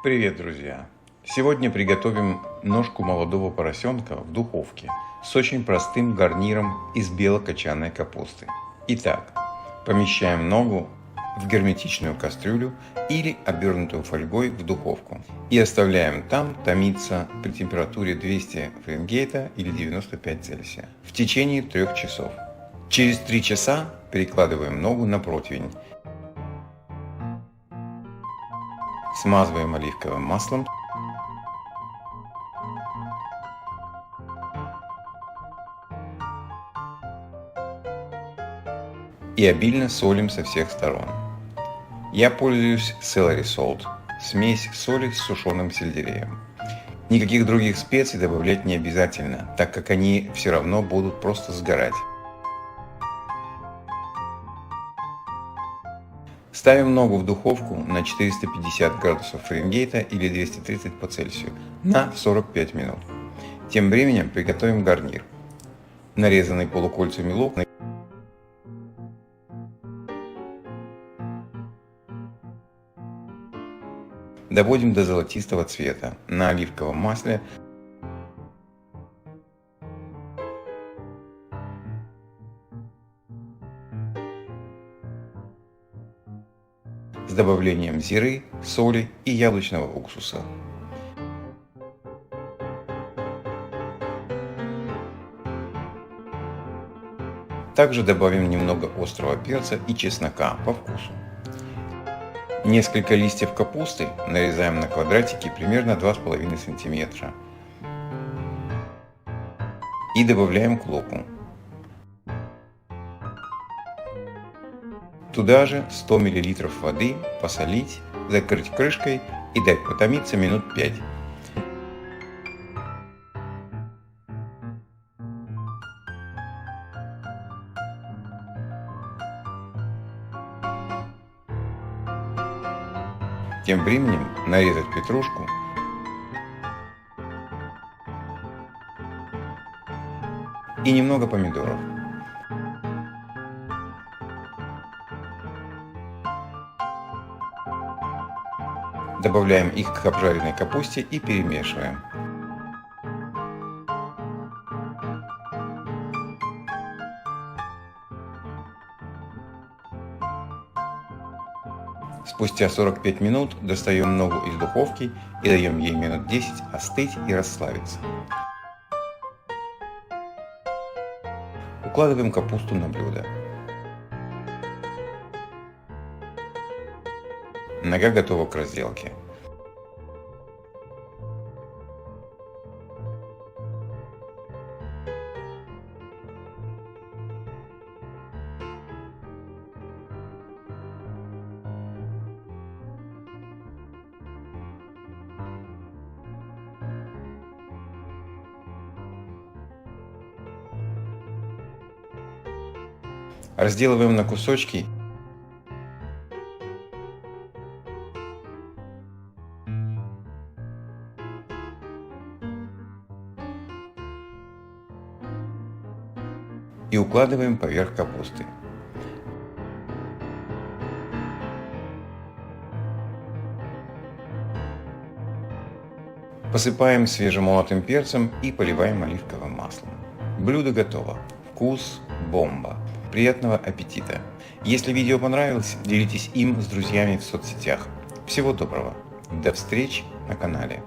Привет, друзья! Сегодня приготовим ножку молодого поросенка в духовке с очень простым гарниром из белокочанной капусты. Итак, помещаем ногу в герметичную кастрюлю или обернутую фольгой в духовку и оставляем там томиться при температуре 200 Фаренгейта или 95 Цельсия в течение 3 часов. Через 3 часа перекладываем ногу на противень. Смазываем оливковым маслом. И обильно солим со всех сторон. Я пользуюсь Celery Salt, смесь соли с сушеным сельдереем. Никаких других специй добавлять не обязательно, так как они все равно будут просто сгорать. Ставим ногу в духовку на 450 градусов Фаренгейта или 230 по Цельсию на 45 минут. Тем временем приготовим гарнир. Нарезанный полукольцами лук. Доводим до золотистого цвета на оливковом масле. С добавлением зиры, соли и яблочного уксуса. Также добавим немного острого перца и чеснока по вкусу. Несколько листьев капусты нарезаем на квадратики примерно 2,5 см и добавляем к луку. Туда же 100 мл воды, посолить, закрыть крышкой и дать потомиться минут 5. Тем временем нарезать петрушку и немного помидоров. Добавляем их к обжаренной капусте и перемешиваем. Спустя 45 минут достаем ногу из духовки и даем ей минут 10 остыть и расслабиться. Укладываем капусту на блюдо. Нога готова к разделке. Разделываем на кусочки и укладываем поверх капусты. Посыпаем свежемолотым перцем и поливаем оливковым маслом. Блюдо готово. Вкус бомба. Приятного аппетита! Если видео понравилось, делитесь им с друзьями в соцсетях. Всего доброго! До встречи на канале!